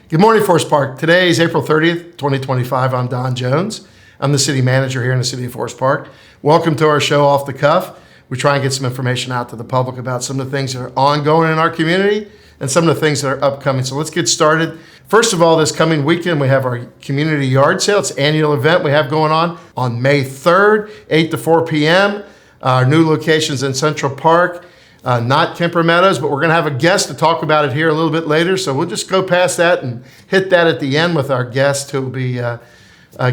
Good morning, Forest Park. Today is April 30th, 2025. I'm Don Jones. I'm the city manager here in the city of Forest Park. Welcome to our show Off the Cuff. We try and get some information out to the public about some of the things that are ongoing in our community and some of the things that are upcoming. So let's get started. First of all, this coming weekend, we have our community yard sale. It's an annual event we have going on May 3rd, 8 to 4 p.m. Our new locations in Central Park. Not Kemper Meadows, but we're going to have a guest to talk about it here a little bit later. So we'll just go past that and hit that at the end with our guest who will be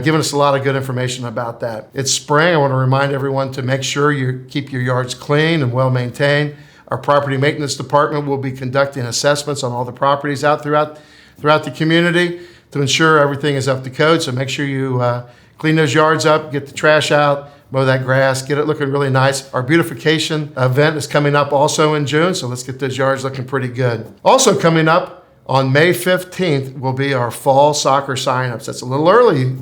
giving us a lot of good information about that. It's spring. I want to remind everyone to make sure you keep your yards clean and well maintained. Our property maintenance department will be conducting assessments on all the properties out throughout the community to ensure everything is up to code. So make sure you clean those yards up, get the trash out, mow that grass, get it looking really nice. Our beautification event is coming up also in June, so let's get those yards looking pretty good. Also coming up on May 15th will be our fall soccer signups. That's a little early.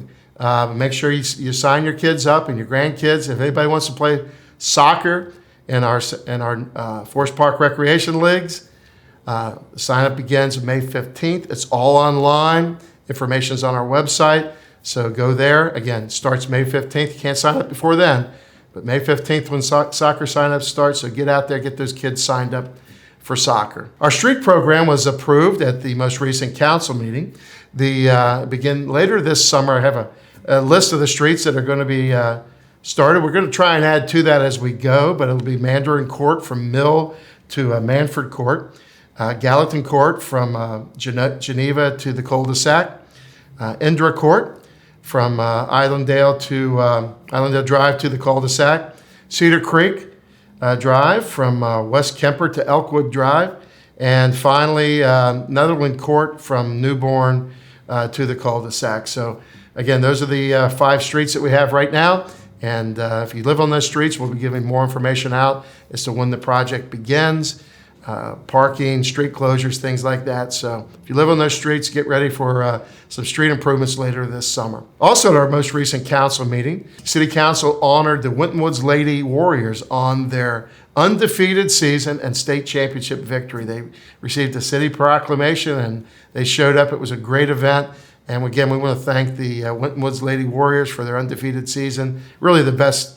Make sure you sign your kids up and your grandkids. If anybody wants to play soccer in our Forest Park Recreation Leagues, the sign up begins May 15th. It's all online. Information's on our website. So go there. Again, starts May 15th. You can't sign up before then, but May 15th when soccer sign-ups start. So get out there, get those kids signed up for soccer. Our street program was approved at the most recent council meeting. Begin later this summer. I have a list of the streets that are going to be started. We're going to try and add to that as we go, but it'll be Mandarin Court from Mill to Manford Court, Gallatin Court from Geneva to the cul-de-sac, Indra Court from Islandale Drive to the cul-de-sac, Cedar Creek Drive from West Kemper to Elkwood Drive, and finally Netherland Court from Newborn to the cul-de-sac. So again, those are the 5 streets that we have right now. And if you live on those streets, we'll be giving more information out as to when the project begins, parking, street closures, things like that. So if you live on those streets, get ready for some street improvements later this summer. Also at our most recent council meeting, City Council honored the Winton Woods Lady Warriors on their undefeated season and state championship victory. They received a city proclamation and they showed up. It was a great event. And again, we want to thank the Winton Woods Lady Warriors for their undefeated season. Really the best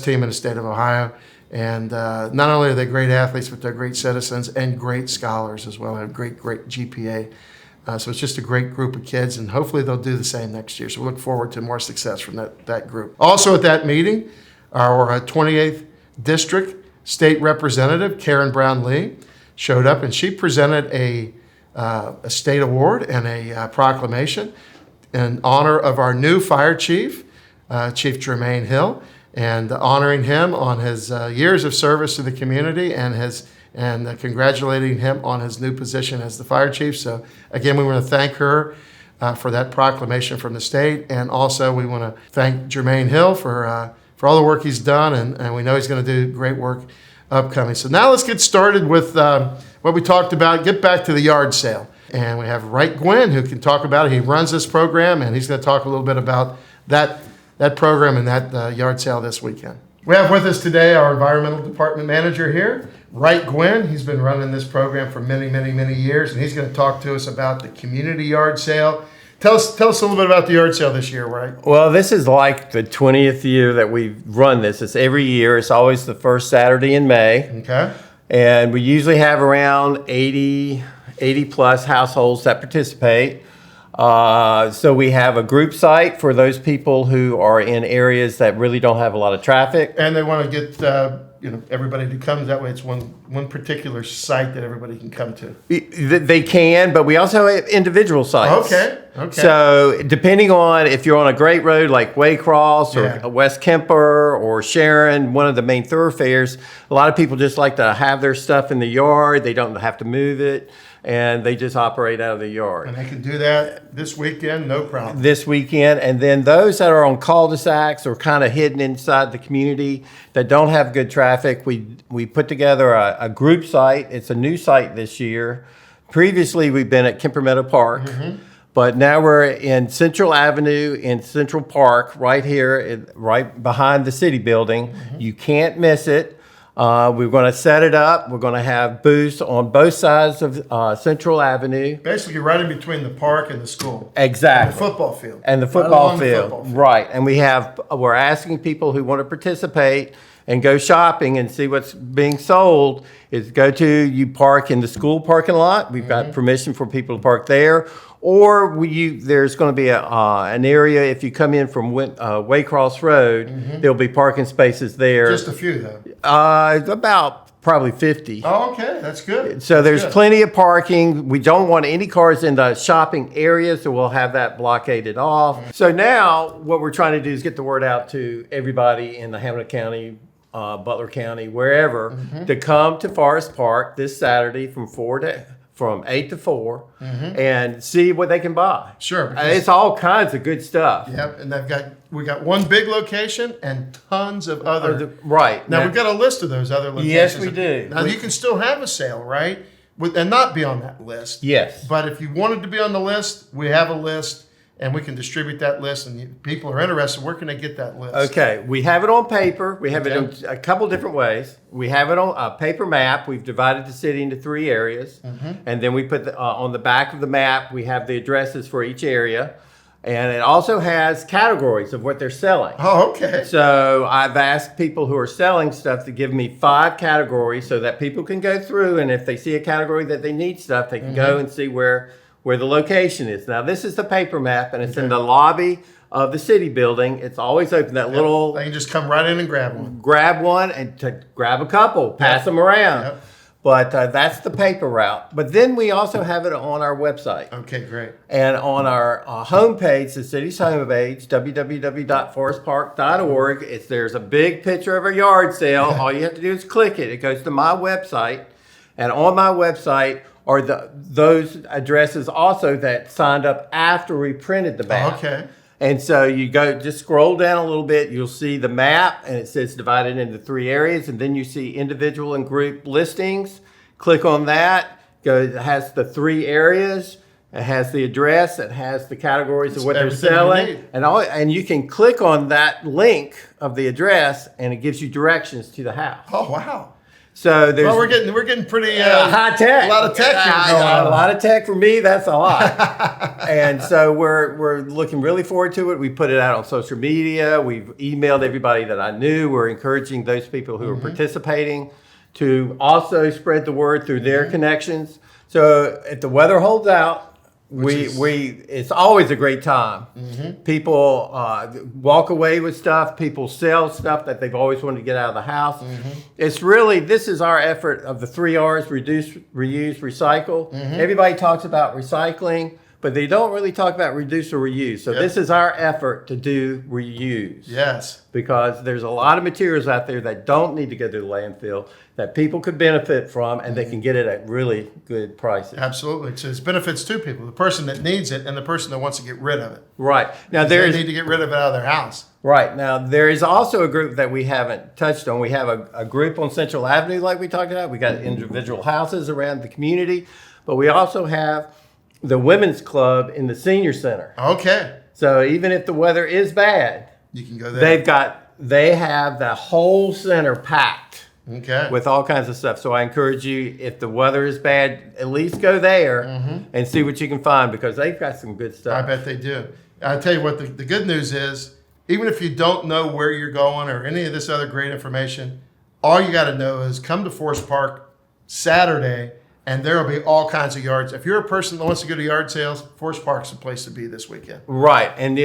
team in the state of Ohio. And not only are they great athletes, but they're great citizens and great scholars as well. They have great GPA. So it's just a great group of kids, and hopefully they'll do the same next year. So we look forward to more success from that group. Also at that meeting, our 28th District State Representative, Karen Brown Lee, showed up, and she presented a state award and a proclamation in honor of our new fire chief, Chief Jermaine Hill, and honoring him on his years of service to the community and congratulating him on his new position as the fire chief. So again, we want to thank her for that proclamation from the state, and also we want to thank Jermaine Hill for all the work he's done, and we know he's going to do great work upcoming. So now let's get started with what we talked about. Get back to the yard sale, and we have Wright Gwyn who can talk about it. He runs this program, and he's going to talk a little bit about that program and that yard sale this weekend. We have with us today our environmental department manager here, Wright Gwyn. He's been running this program for many years, and he's going to talk to us about the community yard sale. Tell us a little bit about the yard sale this year, Wright. Well, this is like the 20th year that we've run this. It's every year. It's always the first Saturday in May. Okay. And we usually have around 80 plus households that participate. So we have a group site for those people who are in areas that really don't have a lot of traffic. And they want to get everybody to come. That way it's one particular site that everybody can come to. They can, but we also have individual sites. Okay. So depending on if you're on a great road like Waycross or West Kemper or Sharon, one of the main thoroughfares, a lot of people just like to have their stuff in the yard. They don't have to move it, and they just operate out of the yard. And they can do that this weekend, no problem. This weekend, and then those that are on cul-de-sacs or kind of hidden inside the community that don't have good traffic, we put together a group site. It's a new site this year. Previously, we've been at Kemper Meadow Park. Mm-hmm. But now we're in Central Avenue in Central Park, right here, right behind the city building. Mm-hmm. You can't miss it. We're going to set it up. We're going to have booths on both sides of Central Avenue. Basically, right in between the park and the school. Exactly. And the football field. And the Right football along the field. football field. Right. And we're asking people who want to participate and go shopping and see what's being sold is you park in the school parking lot. We've got permission for people to park there. Or there's going to be an area, if you come in from Waycross Road, there'll be parking spaces there. Just a few, though. About probably 50. Oh, okay. That's good. So That's there's good. plenty of parking. We don't want any cars in the shopping area, so we'll have that blockaded off. So now what we're trying to do is get the word out to everybody in the Hamilton County, Butler County, wherever, to come to Forest Park this Saturday from 8 to 4 and see what they can buy. Sure. Because, It's all kinds of good stuff. yep. And we got one big location and tons of other. Right. Now, we've got a list of those other locations. Yes, we do. Now, you can still have a sale, right? And not be on that list. Yes. But if you wanted to be on the list, we have a list, and we can distribute that list. And if people are interested, where can they get that list? Okay, we have it on paper. We have it Okay. in a couple different ways. We have it on a paper map. We've divided the city into 3 areas. And then we put on the back of the map, we have the addresses for each area. And it also has categories of what they're selling. Oh, okay. So I've asked people who are selling stuff to give me 5 categories so that people can go through, and if they see a category that they need stuff, they can go and see where the location is. Now, this is the paper map, and it's in the lobby of the city building. It's always open. That little They can just come right in and grab one. grab one and to grab a couple, pass them around. Yep. But that's the paper route. But then we also have it on our website. Okay, great. And on our homepage, the city's homepage, www.forestpark.org, there's a big picture of a yard sale. All you have to do is click it. It goes to my website. And on my website are those addresses also that signed up after we printed the map. Okay. And so you just scroll down a little bit, you'll see the map, and it says divided into 3 areas, and then you see individual and group listings. Click on that. It has the 3 areas. It has the address. It has the categories of what they're everything you selling, need. and you can click on that link of the address, and it gives you directions to the house. Oh, wow. So there's Well, we're getting pretty high tech. A lot of tech here going on. A lot of tech for me. That's a lot. And so we're looking really forward to it. We put it out on social media. We've emailed everybody that I knew. We're encouraging those people who are participating to also spread the word through their connections. So if the weather holds out, it's always a great time. People walk away with stuff. People sell stuff that they've always wanted to get out of the house. This is our effort of the 3 R's: reduce, reuse, recycle. Everybody talks about recycling, but they don't really talk about reduce or reuse. So this is our effort to do reuse. Yes. Because there's a lot of materials out there that don't need to go to the landfill that people could benefit from, and they can get it at really good prices. Absolutely. So it's benefits to people, the person that needs it and the person that wants to get rid of it. Right. Now They need to get rid of it out of their house. Right. Now, there is also a group that we haven't touched on. We have a group on Central Avenue like we talked about. We got individual houses around the community, but we also have the women's club in the senior center. Okay. So even if the weather is bad, You can go there. they have the whole center packed Okay. with all kinds of stuff. So I encourage you, if the weather is bad, at least go there and see what you can find, because they've got some good I stuff. bet they do. I tell you what, the good news is, even if you don't know where you're going or any of this other great information, all you got to know is come to Forest Park Saturday, and there will be all kinds of yards. If you're a person that wants to go to yard sales, Forest Park's the place to be this weekend. Right, and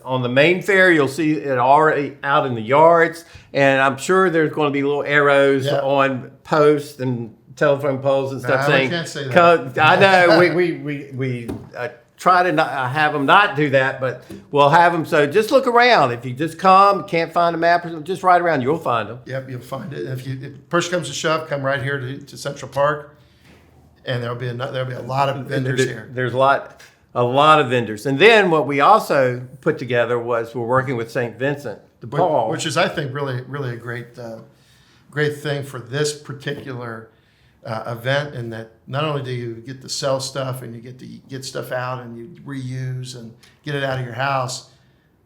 on the main fair, you'll see it already out in the yards, and I'm sure there's going to be little arrows on posts and telephone poles and stuff Nah, we saying. can't say that. I know we try to not have them not do that, but we'll have them. So just look around. If you just come, can't find a map, or something, just ride around. You'll find them. Yep, you'll find it. If push comes to shove, come right here to Central Park, and there'll be a lot of vendors here. There's a lot of vendors, and then what we also put together was we're working with St. Vincent de Paul, Which is, I think, really a great thing for this particular event, in that not only do you get to sell stuff and you get to get stuff out and you reuse and get it out of your house,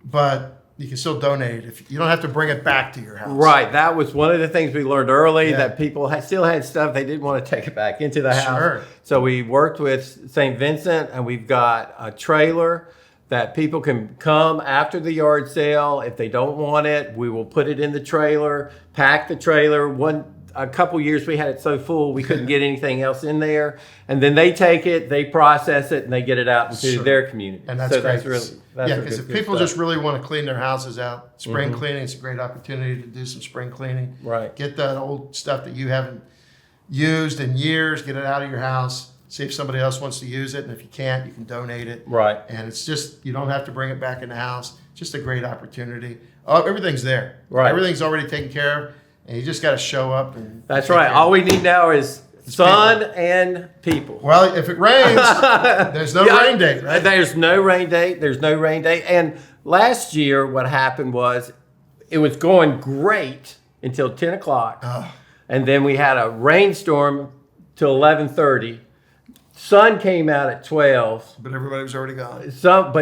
but You can still donate if you don't have to bring it back to your house. Right. That was one of the things we learned early, Yeah. that people still had stuff they didn't want to take it back into the house. Sure. So we worked with St. Vincent, and we've got a trailer that people can come after the yard sale. If they don't want it, we will put it in the trailer, pack the trailer. A couple years we had it so full we couldn't get anything else in there, and then they take it, they process it, and they get it out into Sure. their community. And that's so great. That's Yeah, a because if good people stuff. just really want to clean their houses out, spring cleaning is a great opportunity to do some spring cleaning. Right. Get that old stuff that you haven't used in years, get it out of your house. See if somebody else wants to use it, and if you can't, you can donate it. Right. And it's just, you don't have to bring it back in the house. Just a great opportunity. Oh, everything's there. Right. Everything's already taken care of, and you just got to show up. And That's take right. care All of we it. need now is sun and people. Well, if it rains, there's no Yeah, rain date, right? There's no rain date. There's no rain date. And last year, what happened was it was going great until 10 o'clock. Oh. And then we had a rainstorm till 11:30. Sun came out at 12. But everybody was already gone. Some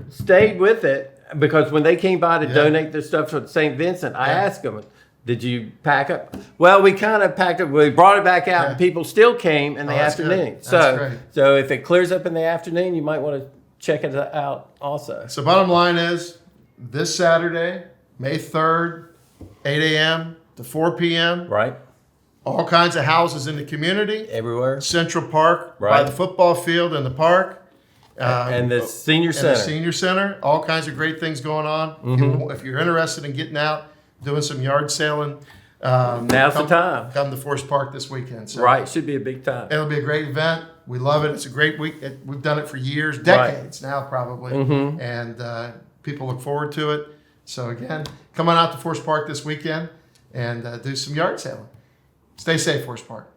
stayed with it, because when they came by to Yeah. donate their stuff to St. Vincent, I Yeah. asked them, "Did you pack up?" Well, we kind of packed up. We brought it back out, Yeah. and people still came in the Oh, that's good. afternoon. That's So, great. so if it clears up in the afternoon, you might want to check it out also. So bottom line is, this Saturday, May 3rd, 8 a.m. to 4 p.m., Right? all kinds of houses in the community. Everywhere. Central Park, by Right. the football field in the park. And the senior and center. the senior center, all kinds of great things going on. If you're interested in getting out, doing some yard selling, Now's the time. Come to Forest Park this weekend. So Right. Should be a big time. it'll be a great event. We love it. It's a great week. We've done it for years, decades now probably, and people look forward to it. So again, come on out to Forest Park this weekend and do some yard selling. Stay safe, Forest Park.